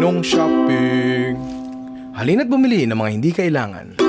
Ninong Shopping. Halina't bumili ng mga hindi kailangan.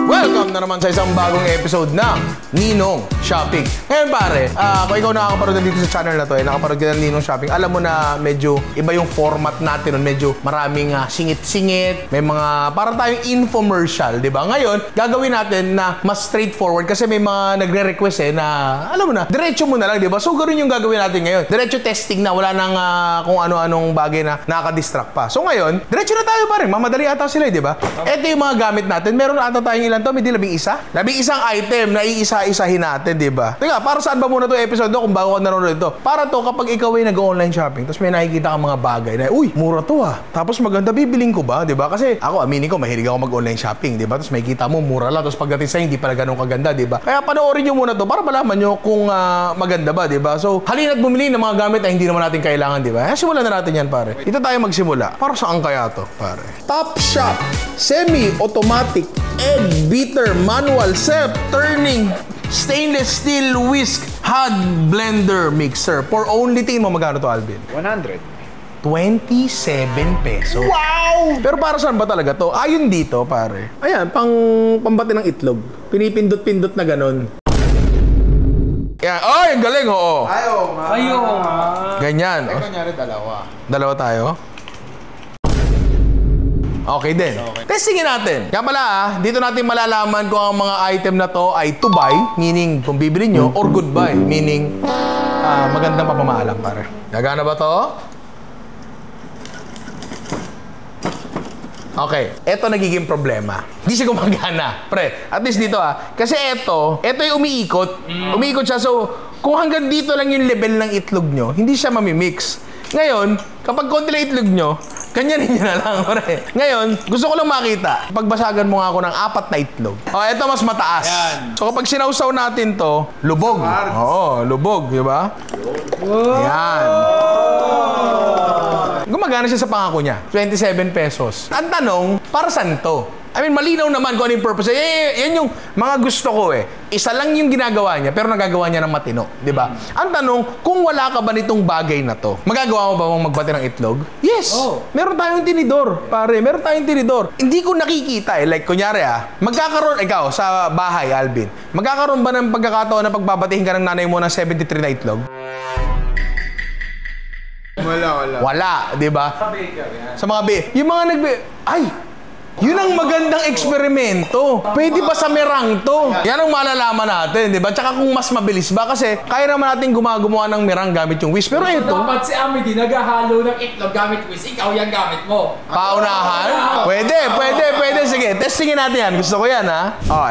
Welcome na naman sa isang bagong episode ng Ninong Shopping. Ngayon pare, kung ikaw nakakaparoon dito sa channel na to, nakaparoon ka ng Ninong Shopping, alam mo na medyo iba yung format natin nun. Medyo maraming singit-singit, may mga parang tayong infomercial, di ba? Ngayon, gagawin natin na mas straightforward kasi may mga nagre-request na, alam mo na, diretso mo na lang, di ba? So, ganoon yung gagawin natin ngayon. Diretso testing na, wala nang kung ano-anong bagay na nakaka-distract pa. So, ngayon, diretso na tayo pare. Mamadali ata sila, di ba? Ito yung mga gamit natin. Meron ata tayong ilan to? May di 11? 11 item na iisa-isahin natin, di ba? Teka, para saan ba muna to episode to kung bago ka nanonood ito? Para to kapag ikaw ay nag-online shopping, tapos may nakikita ka mga bagay na, uy, mura to tapos maganda, bibiling ko ba, di ba? Kasi ako, aminin ko, mahilig ako mag-online shopping, di ba? Tapos may kita mo, mura lang. Tapos pagdating sa'yo, hindi pala ganun kaganda, di ba? Kaya panoorin nyo muna to para malaman nyo kung maganda ba, di ba? So, halina't bumili ng mga gamit na hindi naman natin kailangan, di ba? Simulan na natin yan, pare. Ito tayo magsimula. Para saan kaya to, pare? Top Shop Semi-Automatic Egg Beater Manual Self-Turning Stainless Steel Whisk Hand Blender Mixer. For only, tingin mo magkano to, Alvin? 100. 27 pesos. Wow! Pero para saan ba talaga to? Ayun dito, pare. Ayan, pambati ng itlog. Pinipindot-pindot na ganun. Yan. Oh, yung galing, oo. Ayaw nga. Ganyan. Ay, kunyari dalawa. Dalawa tayo? Okay din. Okay. Testingin natin. Kaya pala dito natin malalaman kung ang mga item na to ay to buy, meaning kung bibili nyo, or good buy, meaning magandang pamamaalam, pare. Gagana ba to? Okay, eto nagiging problema. Hindi siya gumagana. Pre, at least dito kasi eto yung umiikot. Umiikot siya, so kung hanggang dito lang yung level ng itlog nyo, hindi siya mamimix. Ngayon, kapag konti lang itlog nyo, ganyanin nyo na lang, pre. Ngayon, gusto ko lang makita. Pagbasagan mo nga ako ng 4 na itlog. Oh, eto mas mataas. Yan. So kapag sinawsaw natin to, lubog. Oo, lubog, di ba? Yan. Gumagana siya sa pangako niya. 27 pesos. Ang tanong, para saan to? I mean, malinaw naman kung ano yung purpose. Yan yung mga gusto ko Isa lang yung ginagawa niya, pero nagagawa niya ng matino. Di ba? Ang tanong, kung wala ka ba nitong bagay na to, magagawa mo ba mong magbati ng itlog? Yes! Oh. Meron tayong tinidor, pare. Meron tayong tinidor. Hindi ko nakikita Like, kunyari magkakaroon, ikaw, sa bahay, Alvin, magkakaroon ba ng pagkakataon na pagbabatihin ka ng nanay mo ng 73 na itlog? Wala, di ba? Sa baker yan. Sa mga yung mga yun ang magandang eksperimento. Pwede ba sa merang to? Yan ang malalaman natin, di ba? Tsaka kung mas mabilis ba? Kasi kaya naman natin gumagawa ng merang gamit yung whisk. Pero ito, dapat si Amity naghahalo ng itlog gamit whisk. Ikaw yan gamit mo. Paunahan? Pwede. Sige, testingin natin yan. Gusto ko yan,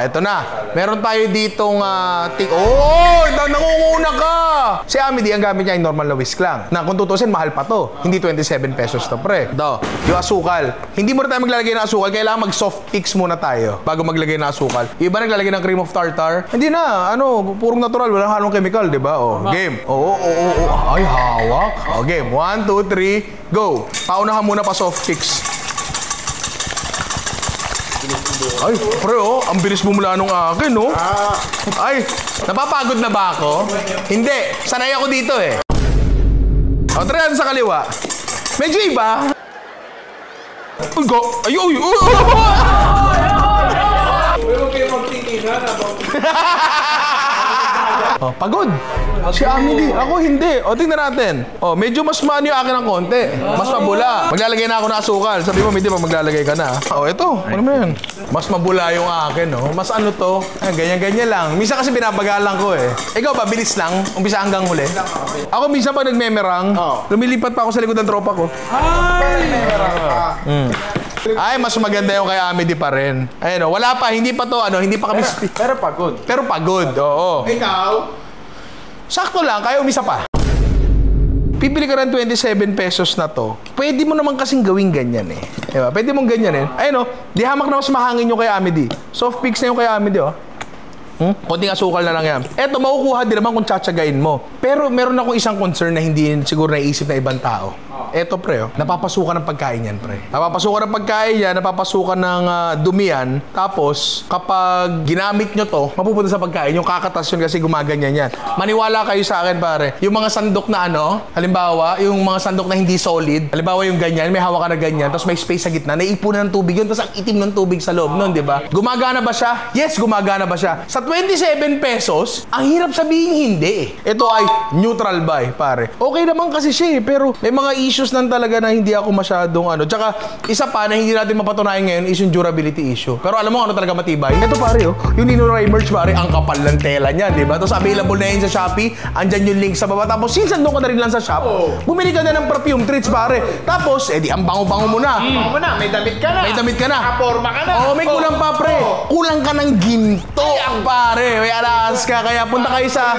eto na. Meron tayo ditong nangunguna ka! Si Amity, ang gamit niya ay normal na whisk lang. Na kung tutusin, mahal pa to. Hindi 27 pesos to, pre. Yung asukal. Hindi mo na tayo maglalagay ng asukal. Kailangan mag-soft fix muna tayo bago maglagay ng asukal. Iba naglalagay ng cream of tartar. Hindi na, purong natural, walang halong chemical, di ba? Game. Ay, hawak. Game. 1, 2, 3, go. Paunahan muna pa soft fix. Ay, pre, ang bilis bumula nung akin, Ay, napapagod na ba ako? Hindi, sanay ako dito try natin sa kaliwa. Medyo iba. Uy! Pagod. Si Amity. Ako hindi. Tingnan natin. Medyo mas maano yung akin ng konti. Mas mabula. Maglalagay na ako ng asukal. Sabi mo, Amity, maglalagay ka na. Ito. Ano mo yan? Mas mabula yung akin, Mas ano to? Ganyan-ganyan lang. Minsan kasi binabagalan ko, Ikaw ba, bilis lang? Umpisa hanggang huli? Ako minsan pag nagmemerang, lumilipat pa ako sa likod ng tropa ko. Ay, mas maganda yung kay Amity pa rin. Ayun, wala pa, hindi pa to, hindi pa kami... Pero pagod, oo. Ikaw? Sakto lang, kaya umisa pa. Pipili ka ng 27 pesos na to. Pwede mo naman kasing gawing ganyan Diba? Pwede mong ganyan Ayun di hamak na mas mahangin yung kay Amity. Soft fix na yung kay Amity, Konting asukal na lang yan. Eto, makukuha din naman kung tsatsagain mo. Pero meron akong isang concern na hindi siguro naisip na ibang tao. Eto pre, oh. Napapasukan ng pagkain yan, pre. Napapasukan ng pagkain yan, napapasukan ng dumian. Tapos, kapag ginamit nyo to, mapupunta sa pagkain. Yung kakatas yun kasi gumaganyan yan. Maniwala kayo sa akin, pare. Yung mga sandok na ano, halimbawa, yung mga sandok na hindi solid, halimbawa yung ganyan, may hawak ka na ganyan, tapos may space sa gitna, naipunan ng tubig yun, tapos ang itim ng tubig sa loob nun, di ba? Gumagana ba siya? Yes, gumagana ba siya? Sa 27 pesos, ang hirap sabihin hindi eh. Ito ay neutral buy, pare. Okay naman kasi siya eh, pero may mga issues nan talaga na hindi ako masyadong ano. Tsaka, isa pa na hindi natin mapatunayan ngayon is yung durability issue. Pero alam mo ano talaga matibay? Ito pare, oh, yung Nino Ray merch pare, ang kapal ng tela niyan, di ba? Tapos available na yun sa Shopee, andyan yung link sa baba. Tapos sinsan doon ka na rin lang sa shop, bumili ka na ng perfume treats pare. Tapos, edi ang bango-bango mo na. Bango mo na, may damit ka na. May damit ka na. Nakaporma ka na. Oo, may kulang pa pre. Kulang ka ng ginto, pare. May alas ka, kaya punta kayo sa...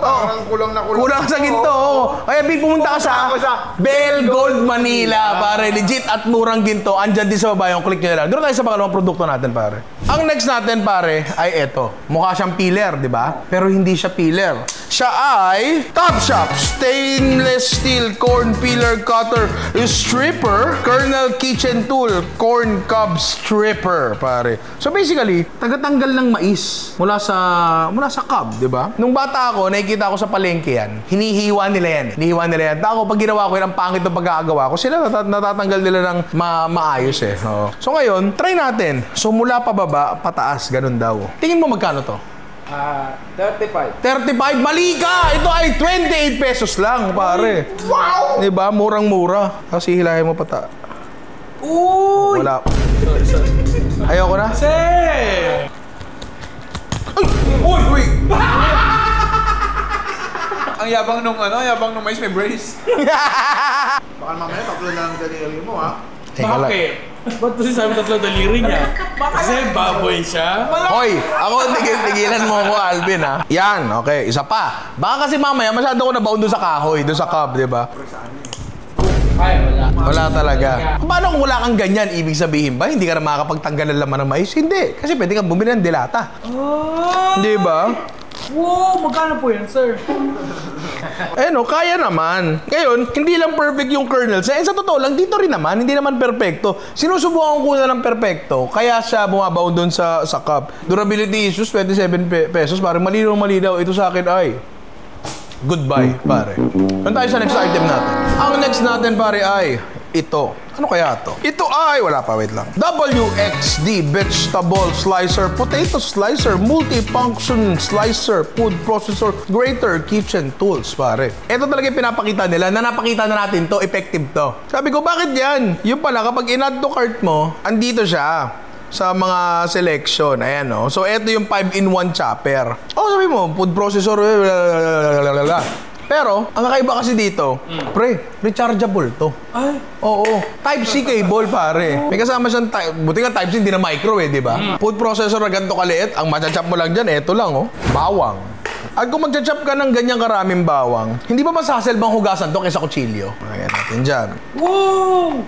Parang kulang na kulang. Kulang sa ginto, oh. Kaya pumunta ka sa Bell Gold Manila, pare. Legit at murang ginto. Andyan din sa baba yung click nyo na lang. Doon tayo sa pangalawang produkto natin, pare. Ang next natin, pare, ay eto. Mukha siyang peeler, di ba? Pero hindi siya peeler. Siya ay Topshop Stainless Steel Corn Peeler Cutter Stripper Kernel Kitchen Tool Corn Cob Stripper, pare. So basically, tagatanggal ng mais mula sa cob, di ba? Nung bata ako, nakikita ko sa palengke yan. Hinihiwa nila yan. Hinihiwa nila yan. Ako, pag ginawa ko yan, ang pangit ng pagkakagawa ko, sila natatanggal nila ng maayos eh. Oo. So ngayon, try natin. So mula pababa, pataas, ganun daw. Tingin mo magkano to? 35. 35? Mali ka! Ito ay 28 pesos lang, pare. Wow! Diba? Murang-mura. Tapos hihilahin mo pata. Uy! Wala. Ayoko na. Sir! Uy! Uy! Ang yabang nung mais may brace. Baka mamaya tatlo na lang daliri mo, ha? Teka lang. Bakit? Ba't kasi sabi tatlo daliri niya? Kasi baboy siya. Hoy, ako tigilan mo ako, Alvin, ha? Yan, okay. Isa pa. Baka kasi mamaya masyado ko nabaon doon sa kahoy, doon sa cup, di ba? Ay, wala. Wala talaga. Paano kung wala kang ganyan? Ibig sabihin ba, hindi ka na makakapagtanggal ng laman ng mais? Hindi. Kasi pwede kang bumili ng dilata. Oh! Di ba? Wow! Magkano po yan, sir? Eh no, kaya naman. Ngayon, hindi lang perfect yung kernels. Sa totoo lang, dito rin naman, hindi naman perfecto. Sinusubukan ko na ng perfecto, kaya siya bumabaw doon sa cup. Durability issues, 27 pesos. Parang malinaw. Ito sa akin ay goodbye, pare. Doon tayo sa next item natin. Ang next natin, pare, ay ito. Ano kaya to? Ito ay, wala pa, wait lang. WXD Vegetable Slicer, Potato Slicer, Multifunction Slicer, Food Processor, Grater, Kitchen Tools, pare. Ito talaga yung pinapakita nila, na napakita na natin to, effective to. Sabi ko, bakit yan? Yung pala, kapag in-add to cart mo, andito siya sa mga selection. Ayan, no? So, ito yung 5-in-1 chopper. Sabi mo, food processor, pero, ang kakaiba kasi dito, pre, rechargeable to. Ay. Oo. Type-C cable, pare. May kasama siyang buti nga Type-C, hindi na micro eh, di ba? Food processor na ganito kaliit, ang matcha-chop mo lang dyan, eto lang, oh. Bawang. At kung magcha-chop ka ng ganyang karaming bawang, hindi ba masasel bang hugasan to kaysa kutsilyo? Ayan natin dyan. Wow!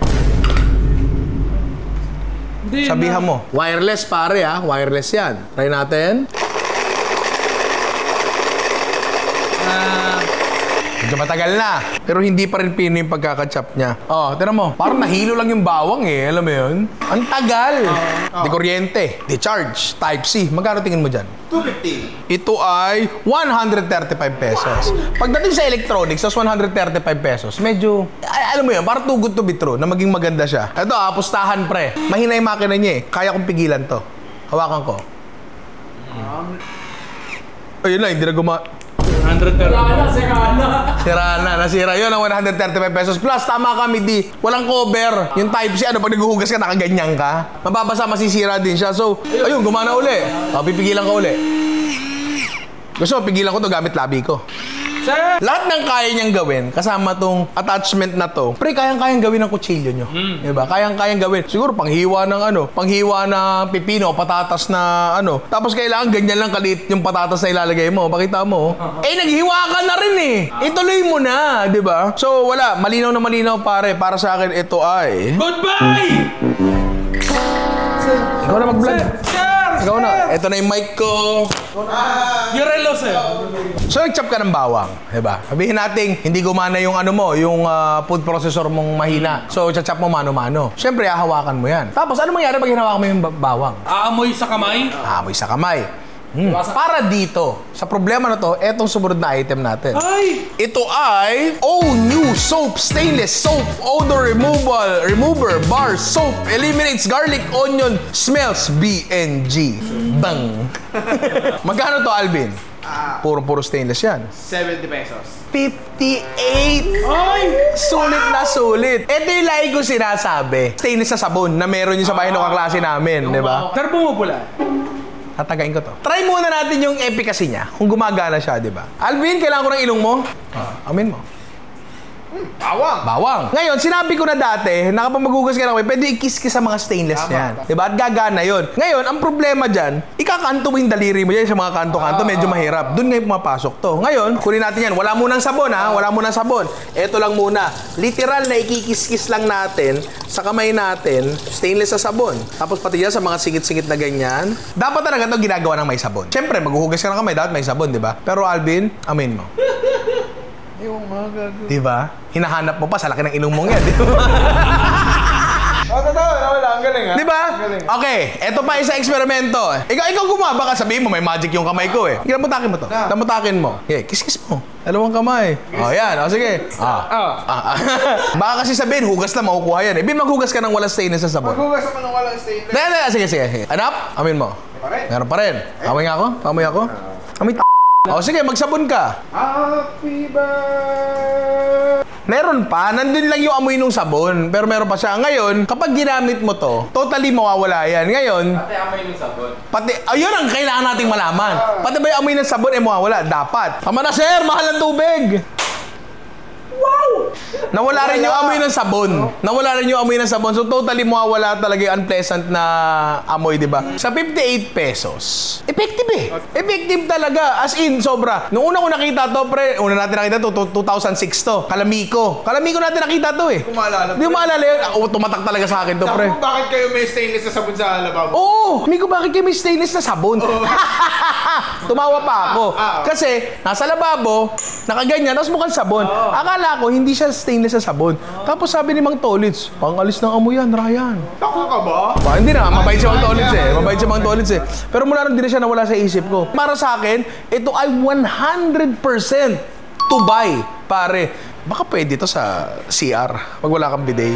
Hindi Sabihan mo. Wireless, pare, ha? Wireless yan. Try natin. Medyo matagal na. Pero hindi pa rin pino yung pagkakachop niya. Tignan mo. Parang nahilo lang yung bawang eh. Alam mo yun? Ang tagal. Di kuryente. Di charge. Type-C. Magkano tingin mo dyan? 250. Ito ay 135 pesos. Pagdating sa electronics, sa 135 pesos, medyo, alam mo yun, parang too good to be true na maging maganda siya. Ito, pustahan pre. Mahina yung makina niya eh. Kaya kong pigilan to. Hawakan ko. Ayun na, hindi na 130. Sira na, nasira yun ang 135 pesos. Plus, tama kami di, walang cover. Yung Type-C, pag naghuhugas ka, nakaganyan ka. Mababasa, masisira din siya. So, ayun, gumana uli. Pipigilan ka uli. Gusto mo, pigilan ko to gamit labi ko. Sir! Lahat ng kaya niyang gawin, kasama tong attachment na to, pre, kayang-kayang gawin ng kutsilyo nyo. Diba? Kayang-kayang gawin. Siguro, panghiwa ng panghiwa ng pipino, patatas na Tapos kailangan ganyan lang kalit yung patatas na ilalagay mo. Pakita mo. Naghiwa ka na rin eh. Ituloy mo na, diba? So, wala. Malinaw na malinaw, pare. Para sa akin, ito ay... Goodbye! Ikaw na mag-vlog. Sir! Ikaw na. Ito na yung mic ko. Yung relo, sir. So, nag-chop ka ng bawang, diba? Sabihin natin, hindi gumana yung ano mo, yung food processor mong mahina. So, chop mo mano-mano. Siyempre, hahawakan mo yan. Tapos, ano mangyari pag hinawakan mo yung bawang? Aamoy sa kamay. Amoy sa kamay. Para dito, sa problema na to, etong sumunod na item natin. Ay! Ito ay new soap, stainless soap, odor remover, bar soap, eliminates garlic, onion, smells, BNG. Bang! Magkano to, Alvin? Puro stainless yan. 70 pesos. 58! Ay! Sulit na sulit. Ito yung lagi ko sinasabi. Stainless na sabon na meron yung sa bahay ng kaklase namin, di ba? Sir, bumubula. Tatagain ko to. Try muna natin yung efficacy niya. Kung gumagana siya, di ba? Alvin, kailangan ko ng ilong mo. Amin mo. Bawang. Ngayon, sinabi ko na dati, na kapag maghugas ka na kape, pwede i-kiss-kiss sa mga stainless niyan. Diba? At gagana yun. Ngayon, ang problema dyan, ikakanto mo yung daliri mo dyan sa mga kanto-kanto, medyo mahirap. Doon ngayon pumapasok to. Ngayon, kunin natin yan. Wala munang sabon, ha? Wala munang sabon. Ito lang muna. Literal na ikikis-kiss lang natin sa kamay natin, stainless sa sabon. Tapos pati yan sa mga singit-singit na ganyan. Dapat talaga to ginagawa ng may sabon. Siyempre, maghuhugas ka ng kamay, dapat may sabon, di ba? Pero Alvin, amin mo. Yung mga gago. Di ba? Hinahanap mo pa sa laki ng ilong mong yan, di ba? Totoo. Wala. Ang galing, ha? Di ba? Ang galing. Okay, eto pa isa eksperimento. Ikaw gumawa, baka sabihin mo may magic yung kamay ko eh. Namutakin mo to. Namutakin mo. Okay, kiss mo. Dalawang kamay. Oh, yan. O, sige. Baka kasi sabihin, hugas na makukuha yan. Bin maghugas ka ng walang stainless sa sabon. Maghugas ako ng walang stainless. Sige. Anap, amin mo. Meron pa rin. Amoy nga ako? Amoy ako? Amoy O, sige, magsabon ka. Happy birthday. Meron pa, nandun lang yung amoy nung sabon. Pero meron pa siya. Ngayon, kapag ginamit mo to, totally mawawala yan. Ngayon, Pati amoy ng sabon. ayun ang kailangan nating malaman. Pati ba yung amoy ng sabon, mawawala? Dapat. Tama na, sir! Mahal ang tubig! Wow! Nawala rin yung amoy ng sabon. Nawala rin yung amoy ng sabon. So, totally mawawala talaga yung unpleasant na amoy, di ba? Sa 58 pesos. Effective eh. Effective talaga. As in, sobra. Noong una ko nakita to, pre, una natin nakita to, 2006 to. Kalamiko natin nakita to eh. Hindi ko maalala. Hindi mo maalala yun? Tumatak talaga sa akin to, pre. Sabi mo, bakit kayo may stainless na sabon sa lababo? Oo! Miko, bakit kayo may stainless na sabon? Tumawa pa ako. Kasi, nasa lababo, nakaganyan, tapos mukhang sabon. Akala ko, hindi siya stainless na sabon. Tapos sabi ni Mang Tolits, pangalis ng amoy yan, Ryan. Taka ka ba? Hindi na, mabait si Mang Tolits eh. Mabait si Mang Tolits eh. Pero mula nung di na siya nawala sa isip ko. Para sa akin, ito ay 100% to buy, pare. Baka pwede to sa CR pag wala kang bidet.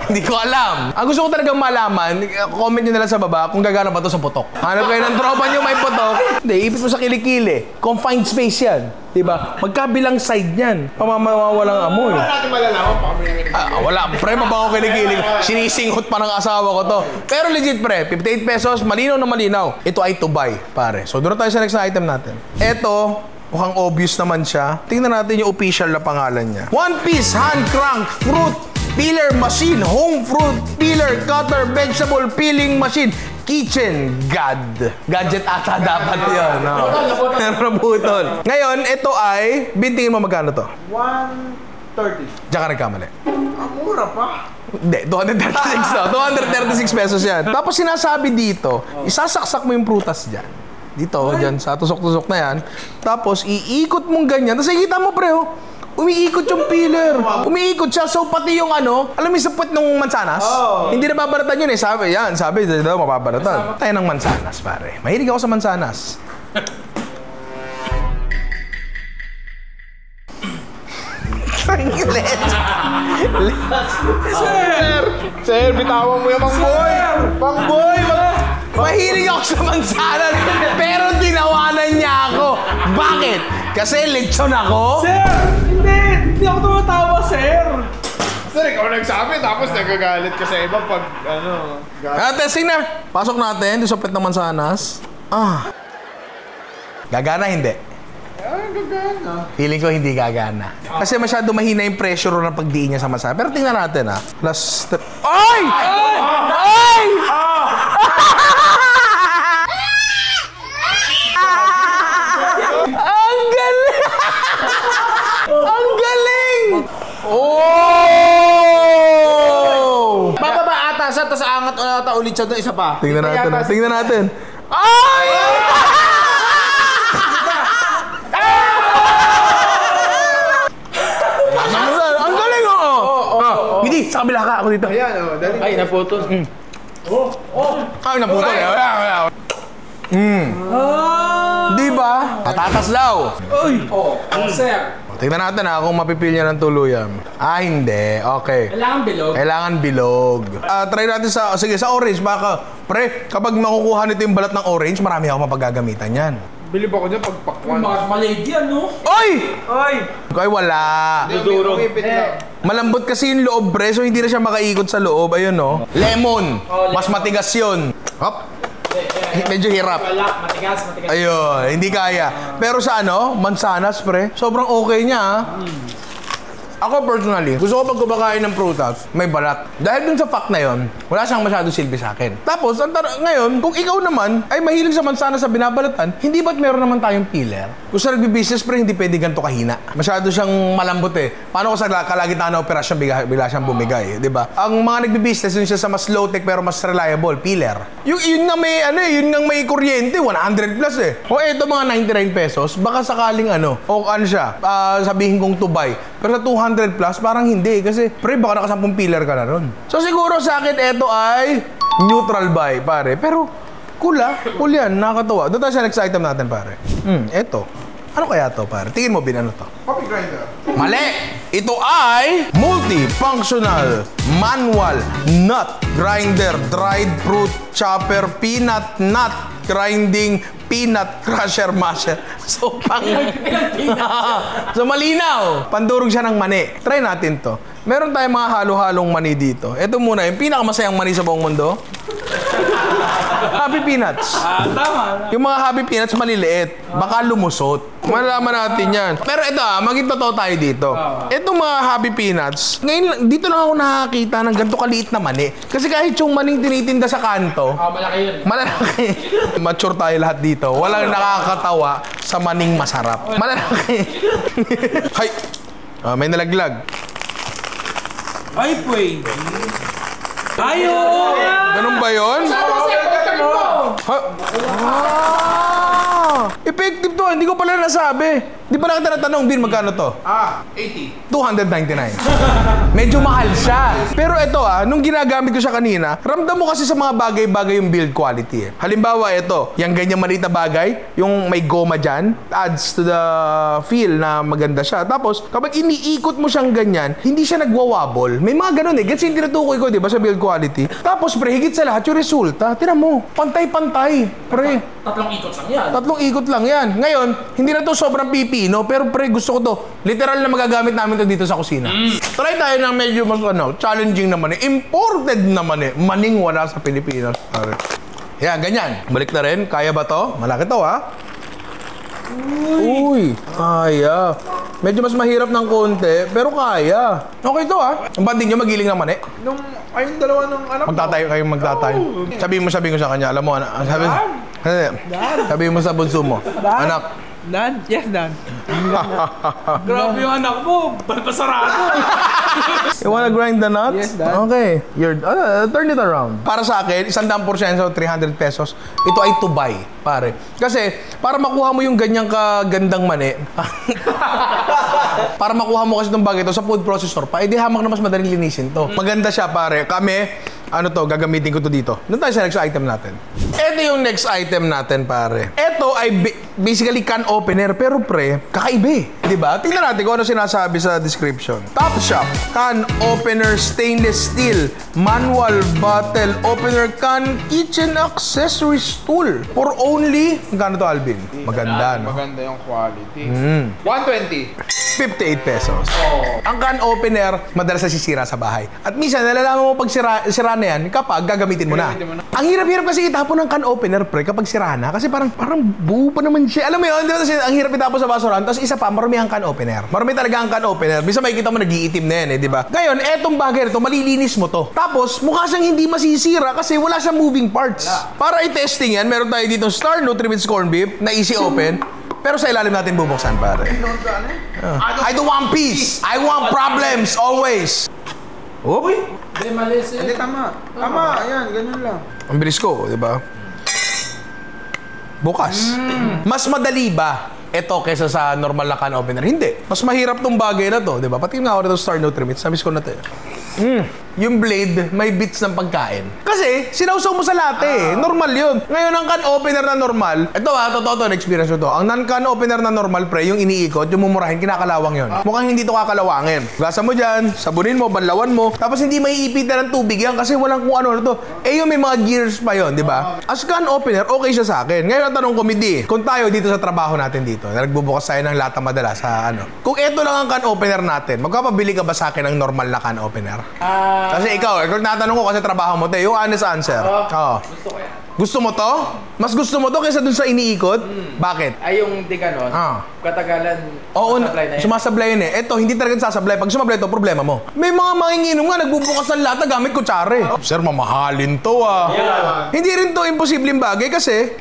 Hindi ko alam. Ang gusto ko talagang malaman, comment nyo na lang sa baba kung gagana ba to sa putok. Hanap kayo ng tropa nyo may putok. Hindi, ipit mo sa kilikili. Confined space yan. Diba? Magkabilang side yan. Pamamawalang amoy. Wala natin malalaman pa kami yung Wala. Pre, mabango kilikili. Sinisinghot pa ng asawa ko to. Pero legit, pre. 58 pesos. Malinaw na malinaw. Ito ay to buy, pare. So, doon na tayo sa next na item natin. Ito, mukhang obvious naman siya. Tingnan natin yung official na pangalan niya. One piece hand crank fruit peeler machine, home fruit peeler, cutter, vegetable peeling machine, kitchen gadget ata dapat yun. No? Naputol. Ngayon, ito ay, bintingin mo magkano to? 130. Diyan ka nagkamali. Ang mura pa. Hindi, 236 to. 236 pesos yan. Tapos sinasabi dito, isasaksak mo yung prutas dyan. Dito, dyan, sa tusok-tusok na yan. Tapos, iikot mong ganyan. Tapos, nakikita mo, pre, umiikot yung peeler. Umiikot siya. So, pati yung ano, alam mo yung sapwet ng mansanas? Hindi na babaratan yun eh. Sabi, daw mababaratan. Tayo ng mansanas, pare. Mahilig ako sa mansanas. Sir, bitawan mo yung pangboy. Pangboy! Mahilig ako sa mansanas, pero tinawanan niya ako. Bakit? Kasi lechon ako? Sir! Hindi ako tumatawa, sir! Sir, ikaw nagsabi, tapos nagagalit ka sa iba pag, Testing na. Pasok natin, yung sapwet ng mansanas. Gagana, hindi. gagana. Feeling ko hindi gagana. Kasi masyado mahina yung pressure ng pagdiin niya sa masa. Pero tingnan natin ha. Last step. Ay! Ay! Ang galing! Ang galing! Oh! Bababa ata tasa, tas angat ata ulit siya doon, isa pa. Tingnan Iba natin. yata si- Tingnan natin. Ay! Ang galing, oo. Hindi, sa kabila ka. Ako dito. Ayan, dali. Ay, naputol. Ay, naputol. Di ba? Patatas daw. Sir. Tingnan natin kung mapipil niya ng tuluyan. Hindi. Okay. Kailangan bilog. Kailangan bilog. Try natin sa orange. Baka, pre, kapag makukuha nito yung balat ng orange, marami ako mapagagamitan yan. Bilib ako dyan pagpakwan. Bakit malady yan, no? Oy! Ay! Ay, wala. Dudurog. Umipit lang. Malambot kasi yung loob, pre, so hindi na siya makaikot sa loob. Ayun, no? Lemon. Mas matigas yun. Hop. Medyo hirap. Wala, matigas. Ayun, hindi kaya. Pero sa mansanas, pre, sobrang okay niya, Ako personally, gusto ko pag kumakain ng prutas, may balat. Dahil dun sa fact na yon, wala siyang masyadong silbi sa akin. Tapos, ngayon, kung ikaw naman ay mahilig sa mansana sa binabalatan, hindi ba't meron naman tayong peeler? Kung sa nagbi-business, pre, hindi pwede ganito kahina. Masyado siyang malambot eh. Paano ko sa kalagitnaan ng operasyon, bigla siyang bumigay, di ba? Ang mga nagbi-business, yun siya sa mas low-tech pero mas reliable, peeler. Yun nga may, yun nga may kuryente, 100 plus eh. O eto mga 99 pesos, baka sakaling o siya, sabihin kong tubay. Pero sa 200 plus, parang hindi. Kasi, pre, baka nakasampung pillar ka na ron. So, siguro sa akin, ito ay neutral buy, pare. Pero, cool yan, nakakatawa. Doon tayo sa next item natin, pare. Ito. Ano kaya to, pare? Tingin mo, Bin, ano to? Coffee grinder. Mali! Ito ay multi-functional manual nut grinder, dried fruit chopper, peanut nut grinding, peanut crusher masher. So, so, malinaw. Pandurog siya ng mani. Try natin to. Meron tayong mga halo-halong mani dito. Ito muna, yung pinakamasayang mani sa buong mundo. Happy Peanuts. Tama. Yung mga Happy Peanuts maliliit. Baka lumusot. Malalaman natin yan. Pero ito maging totoo tayo dito. Itong mga Happy Peanuts, ngayon, dito lang ako nakakita ng ganito kaliit na mani. Kasi kahit yung maning tinitinda sa kanto, Malaki yun. malalaki. Mature tayo lahat dito. Walang nakakatawa sa maning masarap. Malalaki. Hay! May nalaglag. Ay, pwede. Ayo! Ganun ba yun? Effective to. Hindi ko pala nasabi. Di ba nakita natanong, Bin, magkano to? 80. 299. Medyo mahal siya. Pero ito nung ginagamit ko siya kanina, ramdam mo kasi sa mga bagay-bagay yung build quality. Halimbawa, ito, yung ganyan maliit na bagay, yung may goma dyan, adds to the feel na maganda siya. Tapos, kapag iniikot mo siyang ganyan, hindi siya nagwawabol. May mga ganun eh. Kasi yung tinutukoy ko, di ba, sa build quality. Tapos, pre, higit sa lahat, yung resulta, tinan mo, pantay-pantay, pre. Tatlong ikot lang yan. Tatlong ikot lang yan. Ngayon, hindi na to sobrang pipino, pero pre, gusto ko to. Literal na magagamit namin to dito sa kusina. Try tayo ng medyo mas challenging naman eh. Imported naman eh. Maning wala sa Pilipinas. Pare. Yan, ganyan. Balik na rin. Kaya ba to? Malaki to, Uy, kaya. Medyo mas mahirap ng konti, pero kaya. Okay to, Ang banding nyo, magiling naman eh. Ayong dalawa ng anak mo. Magtatayo kayong magtatayo. Sabihin ko sa kanya, alam mo, sabihin mo sa bunso mo, anak, Dad? Yes, Dad. Grabe yung anak mo. Balbasarado. you wanna grind the nuts? Yes, Dad. Okay. Turn it around. Para sa akin, 100% so 300 pesos, ito ay to buy, pare. Kasi, para makuha mo yung ganyang kagandang mani, para makuha mo kasi itong bagay ito sa food processor pa, edi hamak na mas madaling linisin to. Maganda siya, pare. Kami, gagamitin ko to dito. Doon tayo sa next item natin. Ito yung next item natin, pare. Ito ay basically can opener, pero pre, kakaiba eh. Diba? Tingnan natin kung ano sinasabi sa description. Top Shop, can opener, stainless steel, manual bottle opener, can kitchen accessories tool. For only, magkano to, Alvin? Maganda, no? Maganda yung quality. 120. 58 pesos. Ang can opener, madalas nasisira sa bahay. At minsan, nalalaman mo pag sira na yan kapag gagamitin mo na. Ang hirap-hirap kasi itapon ng can opener, pre, kapag sira na. Kasi parang buo pa naman siya. Alam mo yun, ang hirap itapon sa basurahan. Tapos isa pa, marami ang can opener. Marami talaga ang can opener. Bisa makikita mo, nag-iitim na yan, di ba? Ngayon, etong bagay ito, malilinis mo to. Tapos, mukha siyang hindi masisira kasi wala siyang moving parts. Para i-testing yan, meron tayo dito Star Nutri-Miss Corned Beef na easy open. Pero sa ilalim natin bubuksan, pare. I don't want peace. I want problems, always. Uy! Hindi, mali sir. Hindi, tama. Tama, ayan, ganyan lang. Ang bilis ko, di ba? Bukas. Mas madali ba ito kaysa sa normal na can opener? Hindi. Mas mahirap tong bagay na to, di ba? Pati nga ako nito Star Nutrimits, sabi ko na to. Yung blade, may bits ng pagkain. Kasi, sinausaw mo sa latte eh. Normal yun. Ngayon, ang can opener na normal, ito totoo to, experience ko to. Ang non-can opener na normal, pre, yung iniikot, yung mumurahin, kinakalawang yun. Mukhang hindi to kakalawangin. Gasa mo dyan, sabunin mo, banlawan mo, tapos hindi maiipitan ng tubig yan kasi walang kung ano na to. Eh, yung may mga gears pa yun, di ba? As can opener, okay siya sa akin. Ngayon, ang tanong ko, Midi, kung tayo dito sa trabaho natin dito, na nagbubukas tayo ng lata madalas sa ano, kung ito lang ang can opener natin, magpapabili ka ba sa akin ng normal na can opener? Kasi ikaw, kung natanong ko kasi trabaho mo, yung honest answer. Oo. Gusto ko yan. Gusto mo to? Mas gusto mo to kaysa dun sa iniikot? Bakit? Ay, yung di ganon, katagalan, Oo, sumasablay na yun. sumasablay yun eh. Ito, hindi talaga sasablay. Pag sumablay ito, problema mo. May mga manginginom nga, nagbubukas ng lata gamit kutsara. Sir, mamahalin to Hindi rin to imposibleng bagay kasi,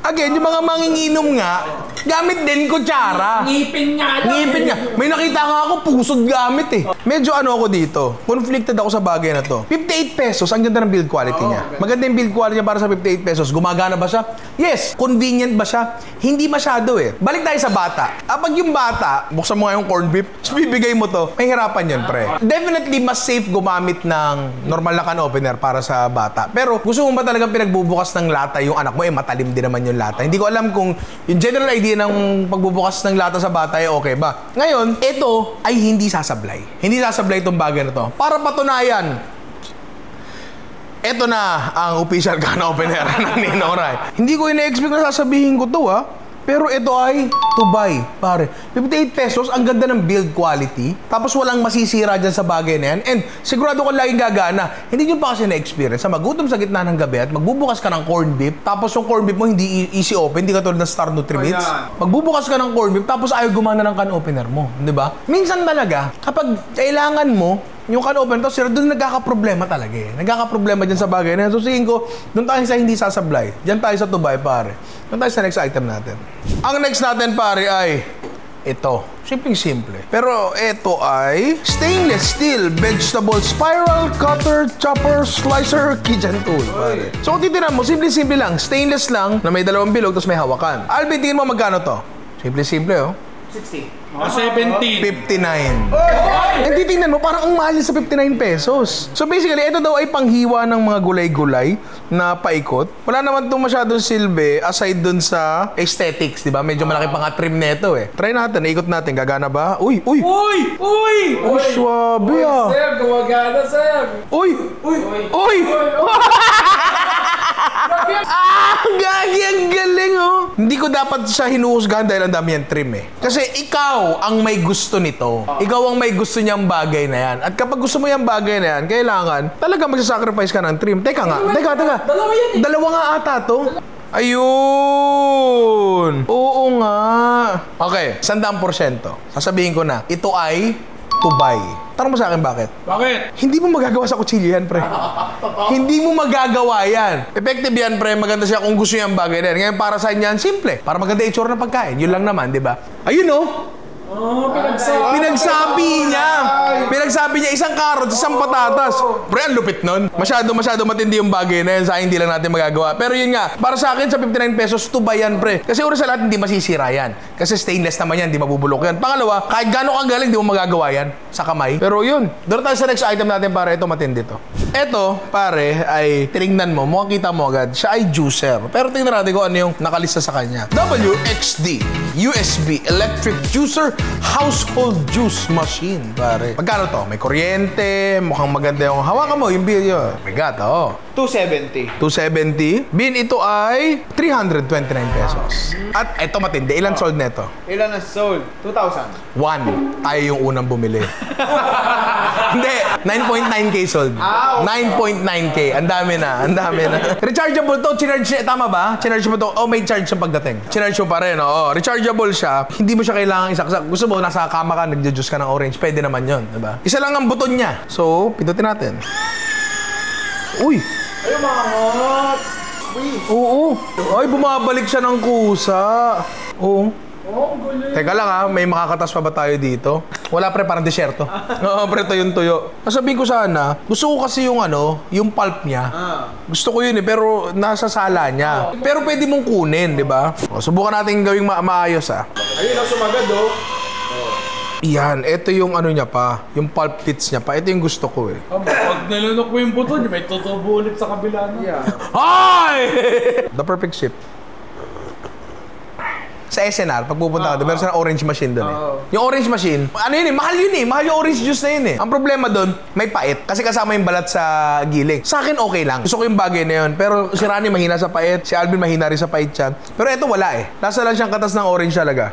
again, yung mga manginginom nga, gamit din kutsara. Ngipin nga lang. Ngipin nga. May nakita nga ako, pusod gamit eh. Medyo ano ako dito, conflicted ako sa bagay na to. 58 pesos, ang ganda ng build quality niya. Maganda yung build quality niya para sa 58 pesos. Gumagana ba siya? Yes. Convenient ba siya? Hindi masyado eh. Balik tayo sa bata. Pag yung bata, buksan mo nga yung corned beef, tapos bibigay mo to, may hirapan yun, pre. Definitely, mas safe gumamit ng normal na can opener para sa bata. Pero, gusto mo ba talagang pinagbubukas ng lata yung anak mo? Eh, matalim din naman yung lata. Hindi ko alam kung yung general idea ng pagbubukas ng lata sa bata ay okay ba. Ngayon, ito ay hindi sasablay. Hindi sasablay itong bagay na to. Para patunayan, ito na ang official can opener ng Ninong Rai. Hindi ko ina-expect na sasabihin ko to pero ito ay to buy, pare. 58 pesos, ang ganda ng build quality. Tapos walang masisira dyan sa bagay na yan. And sigurado ko laging gagana. Hindi nyo pa kasi na-experience sa magutom sa gitna ng gabi at magbubukas ka ng corned beef. Tapos yung corned beef mo hindi easy open, hindi katulad ng Star Nutrimits. Magbubukas ka ng corned beef, tapos ayaw gumana ng can opener mo. Di ba? Minsan talaga, kapag kailangan mo, yung can opener to, sir, doon nagkakaproblema talaga eh. Nagkakaproblema dyan sa bagay na yan. So, tingin ko, doon tayo sa hindi sasablay. Diyan tayo sa to buy, pare. Doon tayo sa next item natin. Ang next natin, pare, ay ito. Simpleng-simple. Pero ito ay stainless steel vegetable spiral cutter chopper slicer kitchen tool, pare. So, kung titinan mo, simple-simple lang. Stainless lang na may dalawang bilog tapos may hawakan. Alvin, tingin mo magkano to? Simple-simple, 60. Ah, 70. 59. And titingnan mo, parang ang mahal sa 59 pesos. So basically, ito daw ay panghiwa ng mga gulay-gulay na paikot. Wala naman itong masyadong silbi aside dun sa aesthetics, di ba? Medyo malaki pang trim neto eh. Try natin, ikot natin. Gagana ba? Uy! Uy! Uy! Uy! Uy, swabe ah! Sir, gumagana, sir. Uy! Uy! Uy! Gagi, ang galing Hindi ko dapat siya hinuhusgahan dahil ang dami yan trim eh. Kasi ikaw ang may gusto nito. Ikaw ang may gusto niyang bagay na yan. At kapag gusto mo yung bagay na yan, kailangan talaga magsasacrifice ka ng trim. Teka nga. Teka. Dalawa yan eh. Dalawa nga ata to. Ayun! Oo nga. Okay, 100%. Sasabihin ko na, ito ay to buy. Tanong mo sa akin bakit? Bakit? Hindi mo magagawa sa kutsilyo yan, pre. Hindi mo magagawa yan. Effective yan, pre. Maganda siya kung gusto niya ang bagay na yan. Ngayon, para sa inyo yan, simple. Para maganda itsura ng pagkain. Yun lang naman, di ba? Ayun, Oh, pinagsabi. Pinagsabi niya isang carrot, isang patatas. Pre, ang lupit nun. Masyado matindi yung bagay na yan. Sa hindi lang natin magagawa. Pero yun nga, para sa akin, sa 59 pesos, to buy yan, pre. Kasi una sa lahat, hindi masisira yan. Kasi stainless naman yan, hindi mabubulok yan. Pangalawa, kahit gano'ng kagaling, hindi mo magagawa yan sa kamay. Pero yun, doon tayo sa next item natin, pare. Ito, matindi to. Ito, pare, ay tinignan mo, mukhang kita mo agad, siya ay juicer. Pero tingnan natin kung ano yung nakalista sa kanya. WXD USB Electric Juicer Household Juice Machine, pare. Magkano to? May kuryente, mukhang maganda yung hawakan mo, yung video. My God, 270. 270. Bin, ito ay 329 pesos. At ito matindi. Ilan sold neto? Ilan na sold? 2,000. 1. Tayo yung unang bumili. Hindi. 9.9K sold. 9.9K. Ang dami na. Rechargeable to. Chinarge niya. Tama ba? Chinarge mo to. May charge sa pagdating. Chinarge mo pa rin. Rechargeable siya. Hindi mo siya kailangan isaksak. Gusto mo, nasa kama ka, nagjujuice ka ng orange. Pwede naman yun. Diba? Isa lang ang buton niya. So, pindutin natin. Uy! Ay, umangat. Oo. Ay, bumabalik siya ng kusa. Oo. Teka lang ha, may makakatas pa ba tayo dito? Wala pre, parang desyerto. Oo pre, ito yung tuyo. Sabihin ko sana, gusto ko kasi yung yung pulp niya. Gusto ko yun pero nasa sala niya. Pero pwede mong kunin, di ba? Subukan natin gawing maayos ha. Ayun ang sumagad oh. Yan, ito yung niya pa. Yung pulp bits niya pa. Ito yung gusto ko eh. Pag nalunok mo yung buto niya, may tutubo ulit sa kabila na. Yeah. Hi! The perfect shape. Sa SNR, pag pupunta ka doon, meron silang orange machine doon eh. Yung orange machine, yun eh, mahal yun eh. Mahal yung orange juice na yun eh. Ang problema doon, may pait. Kasi kasama yung balat sa giling. Sa akin, okay lang. Gusto ko yung bagay na yun. Pero si Rani mahina sa pait, si Alvin mahina rin sa pait yan. Pero ito wala eh. Nasa lang siyang katas ng orange talaga.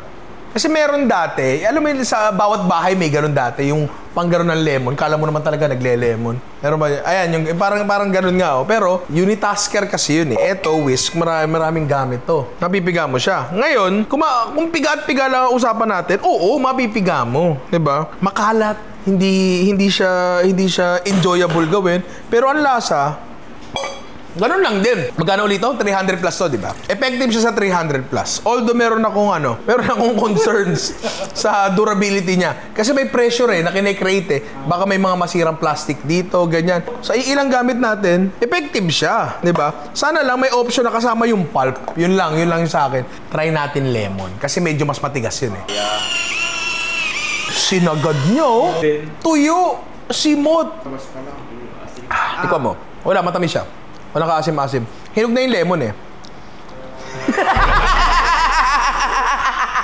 Kasi meron dati, alam mo yun, sa bawat bahay may ganun dati, yung panggaron ng lemon, kala mo naman talaga nagle-lemon. Meron ba? Ayan, yung parang ganun nga oh. Pero unitasker kasi yun eh. Eto, whisk, maraming gamit to. Mapipiga mo siya. Ngayon, kung piga lang ang usapan natin, oo, mapipiga mo, 'di ba? Makalat, hindi siya enjoyable gawin, pero ang lasa ganun lang din. Magkano ulit ito? 300 plus to, di ba? Effective siya sa 300 plus. Although meron akong concerns sa durability niya. Kasi may pressure na kinecreate eh. Baka may mga masirang plastic dito, ganyan. Sa ilang gamit natin, effective siya, di ba? Sana lang may option na kasama yung pulp. Yun lang yung sa akin. Try natin lemon. Kasi medyo mas matigas yun eh. Sinagad nyo. Tuyo. Simot. Ikaw mo. Wala, matamis siya. Walang kaasim-asim. Hinog na yung lemon eh.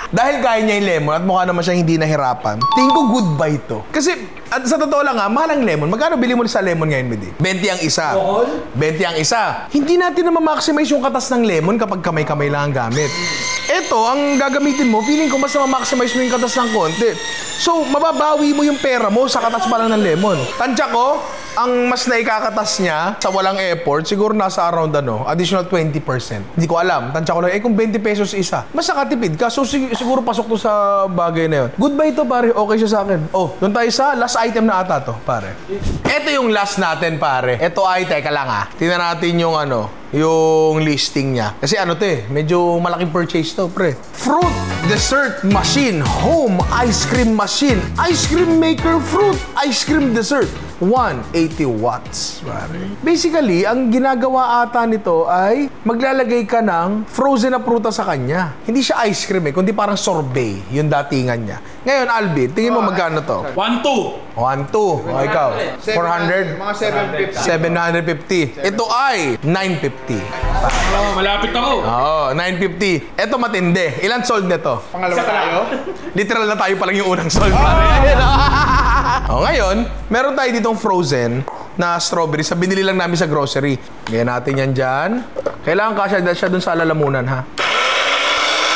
Dahil kaya niya yung lemon at mukha naman siya hindi nahirapan, tingin ko goodbye to. Kasi, at sa totoo lang mahal ang lemon. Magkano bili mo sa lemon ngayon, Midi? 20 ang isa. 20 ang isa. Hindi natin na ma-maximize yung katas ng lemon kapag kamay-kamay lang ang gamit. Ito, ang gagamitin mo, feeling ko mas ma-maximize mo yung katas ng konti. So, mababawi mo yung pera mo sa katas pa lang ng lemon. Tansya ko, ang mas naikakatas niya sa walang effort, siguro nasa around additional 20%. Hindi ko alam. Tansya ko lang, kung 20 pesos isa, mas nakatipid ka. So, siguro pasok to sa bagay na yun. Goodbye to, pare. Okay siya sa akin. Oh, doon tayo sa last item na ata to, pare. Ito yung last natin, pare. Ito ay, teka lang tingnan natin yung yung listing niya. Kasi to medyo malaking purchase to, pre. Fruit dessert machine, home ice cream machine, ice cream maker fruit, ice cream dessert. 180 watts, pare. Basically, ang ginagawa ata nito ay maglalagay ka ng frozen na prutas sa kanya. Hindi siya ice cream kundi parang sorbet yung datingan niya. Ngayon, Alvin, tingin mo magkano to? 1-2. 1-2. O, ikaw? 400? Mga 750. 750. Ito ay 950. Malapit ako. Oo, 950. Ito matindi. Ilan sold nito? Pangalawa tayo? Literal na tayo pa lang yung unang sold. Ngayon, meron tayo ditong frozen na strawberry sa binili lang namin sa grocery. Ngayon natin yan dyan. Kailangan kasya siya dun sa lalamunan, ha?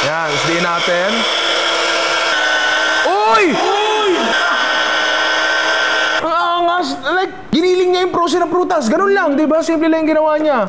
Yan, isdiin natin. Uy! Like, giniling niya yung frozen na prutas. Ganun lang, di ba? Simple lang yung ginawa niya.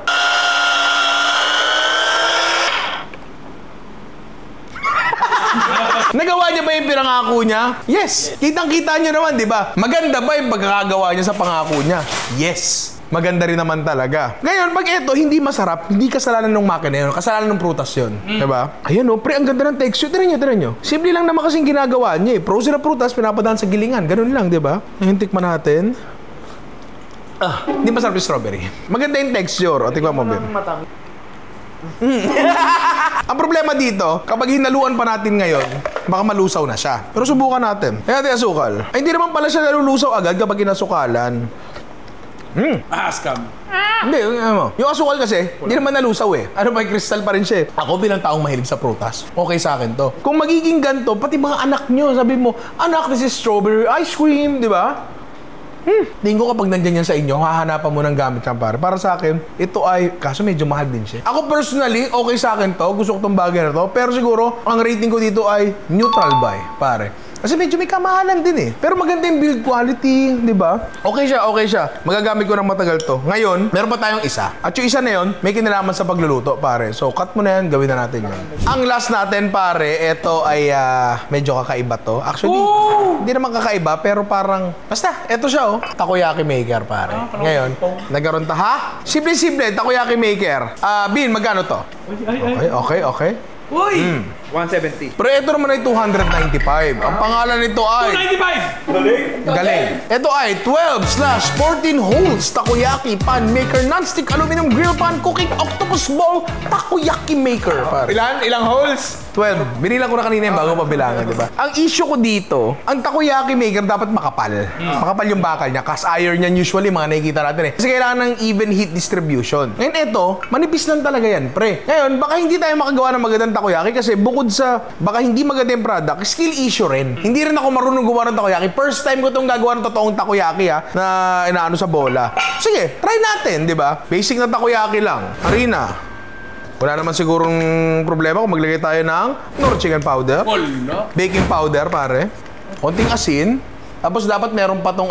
Nagawa niya ba yung pinangako niya? Yes! Kitang-kita niyo naman, di ba? Maganda ba yung pagkakagawa niya sa pangako niya? Yes! Maganda rin naman talaga. Ngayon, pag ito, hindi masarap, hindi kasalanan ng makina yun, kasalanan ng prutas yun. Diba? Ayan pre, ang ganda ng texture. Tinan nyo. Simple lang naman kasing ginagawa niya eh. Frozen na prutas, pinapadaan sa gilingan. Ganun lang, diba? Ngayon, tikman natin. Hindi masarap yung strawberry. Maganda yung texture. O, tikman mo, Ben. Ang problema dito, kapag hinaluan pa natin ngayon, baka malusaw na siya. Pero subukan natin. Kaya natin asukal. Ay, hindi naman pala siya nalulusaw agad kapag inasukalan. Scam. Hindi, yung asukal kasi, hindi naman nalusaw eh. May crystal pa rin siya eh. Ako bilang taong mahilig sa prutas, okay sa akin to. Kung magiging ganito, pati mga anak nyo, sabi mo, anak, this is strawberry ice cream, di ba? Tingin ko kapag nandiyan yan sa inyo, hahanapan mo ng gamit yan, pare. Para sa akin, ito ay, kaso medyo mahal din siya. Ako personally, okay sa akin to, gusto ko tong bagay na to, pero siguro, ang rating ko dito ay neutral buy, pare. Kasi medyo may kamahalan din eh. Pero maganda yung build quality, di ba? Okay siya. Magagamit ko ng matagal to. Ngayon, meron pa tayong isa. At yung isa na yun, may kinalaman sa pagluluto, pare. So, cut mo na yan, gawin na natin yun. Ang last natin, pare, ito ay medyo kakaiba to. Actually, hindi naman kakaiba, pero parang, basta, ito siya takoyaki maker, pare. Ngayon, nagkaroon ha? Simple, takoyaki maker. Bin, magkano to? Ay. Okay. Uy! 170. Pero ito naman ay 295. Ang pangalan nito ay... 295! Galing. Ito ay 12/14 holes takoyaki pan maker non-stick aluminum grill pan cooking octopus ball takoyaki maker. Pare. Ilang holes? 12. Binilang ko na kanina yung bago pabilangan, di ba? Ang issue ko dito, ang takoyaki maker dapat makapal. Makapal yung bakal niya. Cast iron yan usually, mga nakikita natin eh. Kasi kailangan ng even heat distribution. Ngayon ito, manipis lang talaga yan, pre. Ngayon, baka hindi tayo makagawa ng magandang takoyaki kasi bukod sa baka hindi maganda yung product, skill issue rin. Hindi rin ako marunong gumawa ng takoyaki. First time ko itong gagawa ng totoong takoyaki na inaano sa bola. Sige, try natin, di ba? Basic na takoyaki lang. Harina. Wala naman sigurong problema kung maglagay tayo ng nor chicken powder, Wala. baking powder, pare, konting asin, tapos dapat meron pa tong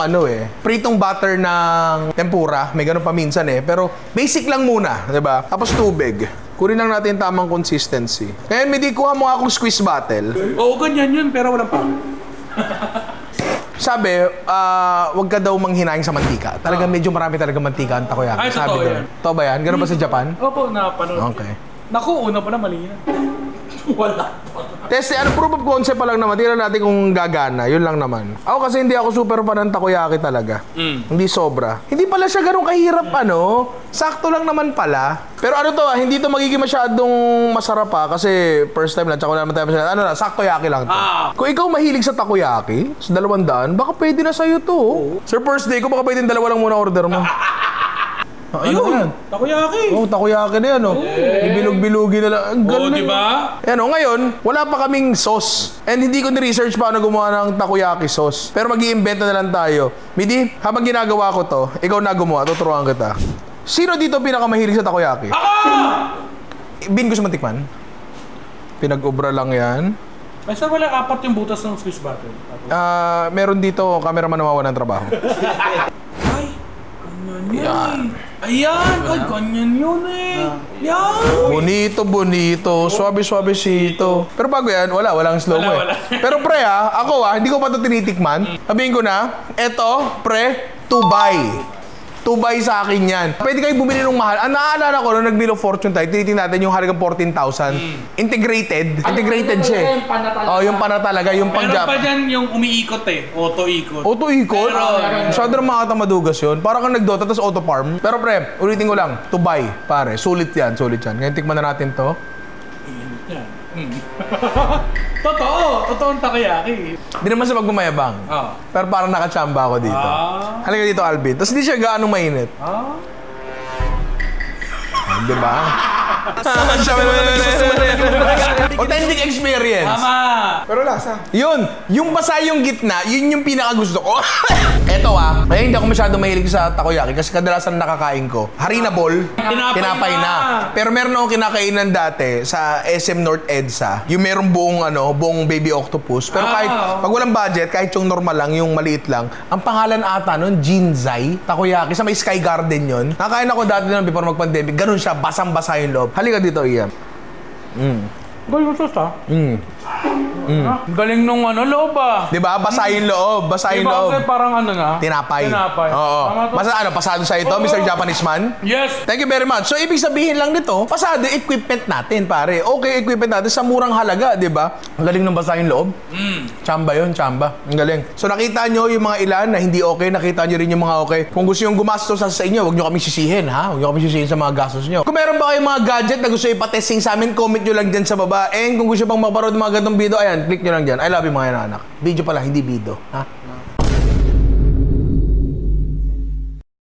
pritong butter ng tempura. May ganun pa minsan pero basic lang muna, di ba? Tapos tubig. Kunin lang natin tamang consistency. Ngayon, may kuha mo akong squeeze bottle. Oo, ganyan yun, pero walang pa. Sabi, wag ka daw manghinaing sa mantika. Talaga medyo marami talaga mantika ang takoyaki. Ay, Sabi totoo doon. yan. Totoo ba yan? Ganun ba sa Japan? Opo, napanood. Okay. Naku, una pa na mali na. Wala. Test, proof of concept pa lang naman. Tingnan natin kung gagana. Yun lang naman. Ako kasi hindi ako super fan ng takoyaki talaga. Hindi sobra. Hindi pala siya ganun kahirap, sakto lang naman pala. Pero hindi to magiging masyadong masarap kasi first time lang, tsaka wala naman tayo masyadong, saktoyaki lang to. Kung ikaw mahilig sa takoyaki, sa 200, baka pwede na sa'yo to. Sir, first day ko, baka pwede dalawa lang muna order mo. Ayun, takoyaki. Takoyaki na yan, Ibilog-bilugi na lang. Ang galing. Diba? Ngayon, wala pa kaming sauce. And hindi ko ni-research paano gumawa ng takoyaki sauce. Pero mag-i-invento na lang tayo. Midi, habang ginagawa ko to, ikaw na gumawa, tuturuan kita. Sino dito pinakamahilig sa takoyaki? Bin, gusto matikman? Pinag-ubra lang yan. Basta wala 4 yung butas ng Swiss butter. Meron dito, cameraman na mawalan ng trabaho. Ay, ganyan yan. Ayan, ay, ganyan yun Yan. Bonito. Suabe-suabecito. Pero bago yan, walang slow mo Wala. Pero pre ako hindi ko pa ito tinitikman. Sabihin ko na, eto, pre, to buy. To buy sa akin yan. Pwede kayo bumili ng mahal. Naaalala ko, nung nag-Wheel of Fortune tayo, tinitingnan natin yung halagang 14,000. Integrated. Integrated siya. Yung pana talaga. Yung pana talaga. Yung Meron pang-Jap. pa dyan yung umiikot auto-ikot. Auto-ikot? Meron. Masyado na makakamadugas yun. Parang kang nag-Dota, tapos auto-farm. Pero pre, ulitin ko lang. To buy, pare. Sulit yan. Ngayon, tikman na natin to. Init yan. Totoong takoyaki. Hindi naman sa pagmamayabang. Pero parang nakachamba ako dito. Halika dito, Alvin. Tapos hindi siya gaano mainit. Di ba? Authentic experience. Tama. Pero lasa. Yun, yung basa yung gitna, yun yung pinakagusto ko. Eto kaya hindi ako masyado mahilig sa takoyaki kasi kadalasan nakakain ko. Harina ball, tinapay na. Pero meron akong kinakainan dati sa SM North EDSA. Yung merong buong baby octopus. Pero kahit, pag walang budget, kahit yung normal lang, yung maliit lang, ang pangalan ata nun, Jinzai Takoyaki. Sa may Sky Garden yun. Nakain ako dati nun before mag-pandemic. Ganun siya, basang-basa yung loob. Halika dito, Ian. Galing mo sus Galing nung loob Diba? Basa yung loob. Basa yung loob. Kasi parang na? Tinapay. Oo. Tama to. Pasado sa ito, Mr. Japanese man? Yes. Thank you very much. So, ibig sabihin lang nito, pasado equipment natin, pare. Okay, equipment natin sa murang halaga, di ba? Ang galing ng basa yung loob. Chamba yun, chamba. Ang galing. So, nakita nyo yung mga ilan na hindi okay, nakita nyo rin yung mga okay. Kung gusto yung gumastos sa inyo, huwag nyo kami sisihin, ha? Huwag nyo kami sisihin sa mga gastos nyo. Kung meron ba kayong mga gadget na gusto ipatesting sa amin, comment nyo lang dyan sa baba. And kung gusto pang maparoon ng mga gandong video, ayan, click nyo lang dyan. I love you mga anak. Video pala, hindi video, ha?